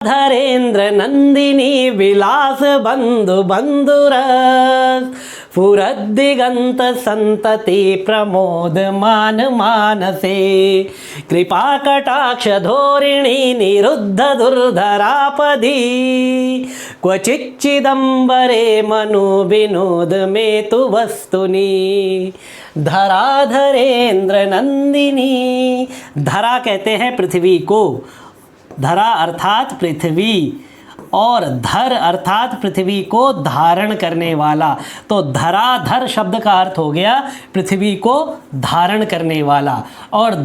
धरेन्द्र नंदिनी विलास बंधु बंधुरस फुरद्दिगंत संतति प्रमोद मान मानसे कृपा कटाक्ष धोरिणी निरुद्ध दुर्धरापदी क्वचिच्चिदंबरे मनु विनोद में तु वस्तुनि धराधरेन्द्र नंदिनी। धरा कहते हैं पृथ्वी को, धरा अर्थात पृथ्वी, और धर अर्थात पृथ्वी को धारण करने वाला। तो धराधर शब्द का अर्थ हो गया पृथ्वी को धारण करने वाला। और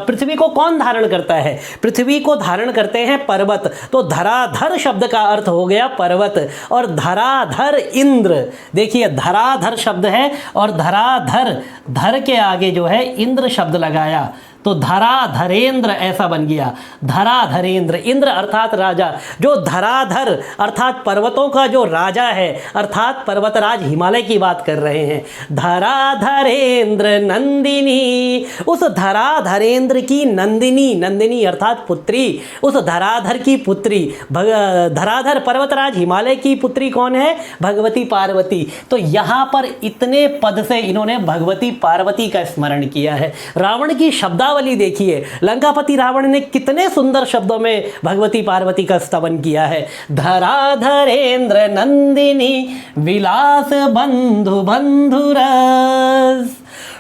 पृथ्वी को कौन धारण करता है? पृथ्वी को धारण करते हैं पर्वत। तो धराधर शब्द का अर्थ हो गया पर्वत। और धराधर इंद्र, देखिए धराधर शब्द है और धराधर, धर के आगे जो है इंद्र शब्द लगाया तो धराधरेंद्र ऐसा बन गया। धराधरेंद्र, इंद्र अर्थात राजा, जो धराधर अर्थात पर्वतों का जो राजा है, अर्थात पर्वतराज हिमालय की बात कर रहे हैं। धराधरेंद्र नंदिनी, उस धराधरेंद्र की नंदिनी, नंदिनी अर्थात पुत्री, उस धराधर की पुत्री, धराधर पर्वतराज हिमालय की पुत्री कौन है? भगवती पार्वती। तो यहाँ पर इतने पद से इन्होंने भगवती पार्वती का स्मरण किया है। रावण की शब्दावली देखिए, लंकापति रावण ने कितने सुंदर शब्दों में भगवती पार्वती का स्तवन किया है। धराधरेंद्र नंदिनी विलास बंधु बंधुरस।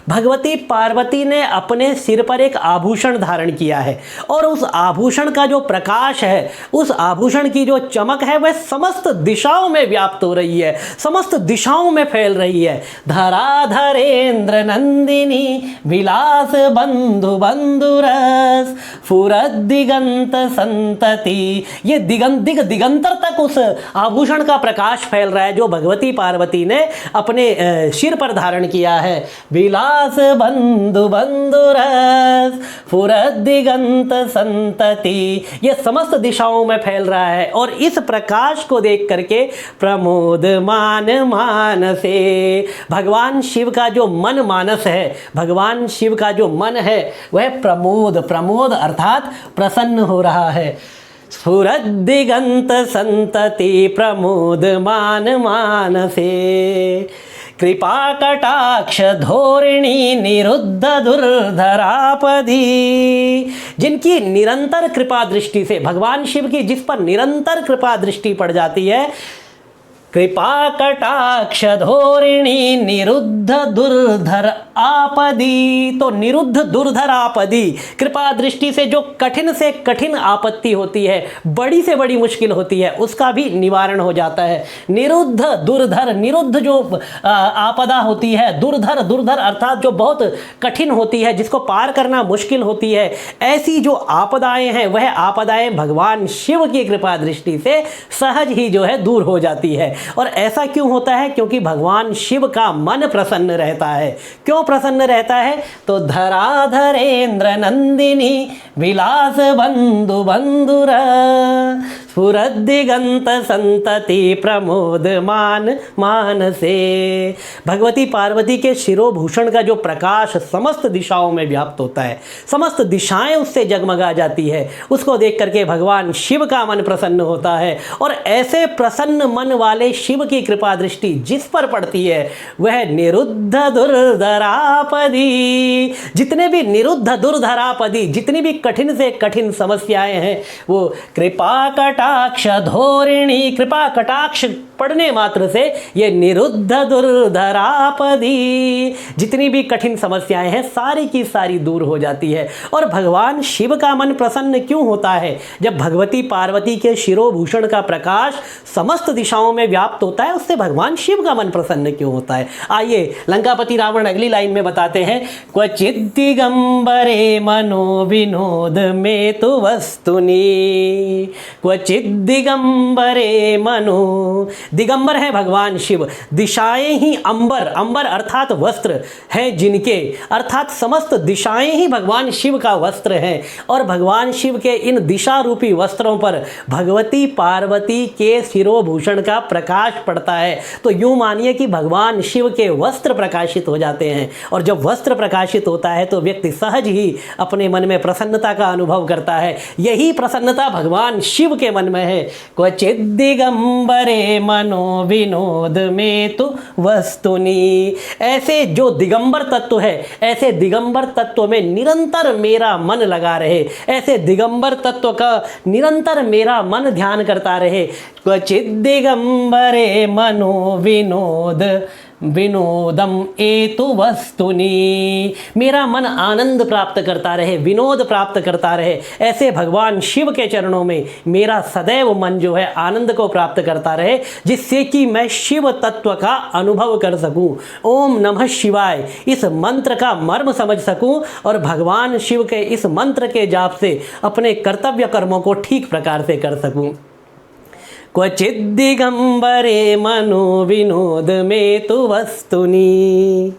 भगवती पार्वती ने अपने सिर पर एक आभूषण धारण किया है और उस आभूषण का जो प्रकाश है, उस आभूषण की जो चमक है वह समस्त दिशाओं में व्याप्त हो रही है, समस्त दिशाओं में फैल रही है। धराधरेंद्र नंदिनी विलास बंधु बंधुरस फुरद्दिगंत संतति। ये दिगंतर तक उस आभूषण का प्रकाश फैल रहा है जो भगवती पार्वती ने अपने सिर पर धारण किया है। विलास बंधु बंधुरस फुरद्दिगंत संतति, ये समस्त दिशाओं में फैल रहा है। और इस प्रकाश को देख करके प्रमोद मान मानसे, भगवान शिव का जो मन मानस है, भगवान शिव का जो मन है वह प्रमोद, प्रमोद अर्थात प्रसन्न हो रहा है। फुरद्दिगंत संतति प्रमोद मान मानसे कृपा कटाक्ष धोरिणी निरुद्ध दुर्धरापदी। जिनकी निरंतर कृपा दृष्टि से, भगवान शिव की जिस पर निरंतर कृपा दृष्टि पड़ जाती है, कृपा कटाक्ष धोरिणी निरुद्ध दुर्धर आपदी। तो निरुद्ध दुर्धर आपदी, कृपा दृष्टि से जो कठिन से कठिन आपत्ति होती है, बड़ी से बड़ी मुश्किल होती है, उसका भी निवारण हो जाता है। निरुद्ध दुर्धर, निरुद्ध जो आपदा होती है, दुर्धर, दुर्धर अर्थात जो बहुत कठिन होती है, जिसको पार करना मुश्किल होती है, ऐसी जो आपदाएं हैं वह आपदाएं भगवान शिव की कृपा दृष्टि से सहज ही जो है दूर हो जाती है। और ऐसा क्यों होता है? क्योंकि भगवान शिव का मन प्रसन्न रहता है। क्यों प्रसन्न रहता है? तो धराधरेंद्र नंदिनी विलास बंधु बंधुर फुरद्दिगंत संतति प्रमोद मान मानसे। भगवती पार्वती के शिरोभूषण का जो प्रकाश समस्त दिशाओं में व्याप्त होता है, समस्त दिशाएं उससे जगमगा जाती है, उसको देख करके भगवान शिव का मन प्रसन्न होता है। और ऐसे प्रसन्न मन वाले शिव की कृपा दृष्टि जिस पर पड़ती है वह निरुद्ध दुर्धरापदी। जितने भी निरुद्ध दुर्धरापदी, जितनी भी कठिन से कठिन समस्याएं हैं, वो कृपा कटाक्ष धोरिणी, कृपा कटाक्ष पढ़ने मात्र से ये निरुद्ध दुर्धरापदी, जितनी भी कठिन समस्याएं हैं सारी की सारी दूर हो जाती है। और भगवान शिव का मन प्रसन्न क्यों होता है? जब भगवती पार्वती के शिरोभूषण का प्रकाश समस्त दिशाओं में व्याप्त होता है, उससे भगवान शिव का मन प्रसन्न क्यों होता है? आइए लंकापति रावण अगली लाइन में बताते हैं। क्वचित् दिगंबरे मनो विनोद में तु वस्तुनि, क्वचित् दिगंबरे मनो, दिगंबर है भगवान शिव, दिशाएं ही अंबर, अंबर अर्थात वस्त्र है जिनके, अर्थात समस्त दिशाएं ही भगवान शिव का वस्त्र है। और भगवान शिव के इन दिशा रूपी वस्त्रों पर भगवती पार्वती के शिरोभूषण का प्रकाश पड़ता है। तो यूं मानिए कि भगवान शिव के वस्त्र प्रकाशित हो जाते हैं। और जब वस्त्र प्रकाशित होता है तो व्यक्ति सहज ही अपने मन में प्रसन्नता का अनुभव करता है। यही प्रसन्नता भगवान शिव शिव के मन में है। क्वचित दिगंबरे मनो विनोद में तु वस्तुनि, ऐसे जो दिगंबर तत्व है, ऐसे दिगंबर तत्व में निरंतर मेरा मन लगा रहे, ऐसे दिगंबर तत्व का निरंतर मेरा मन ध्यान करता रहे। क्वचित दिगंबरे मनो विनोदम एतु वस्तुनि, मेरा मन आनंद प्राप्त करता रहे, विनोद प्राप्त करता रहे। ऐसे भगवान शिव के चरणों में मेरा सदैव मन जो है आनंद को प्राप्त करता रहे, जिससे कि मैं शिव तत्व का अनुभव कर सकूं, ओम नमः शिवाय इस मंत्र का मर्म समझ सकूं और भगवान शिव के इस मंत्र के जाप से अपने कर्तव्य कर्मों को ठीक प्रकार से कर सकूं। क्वचित दिगंबरे मनो विनोद में तु वस्तुनि।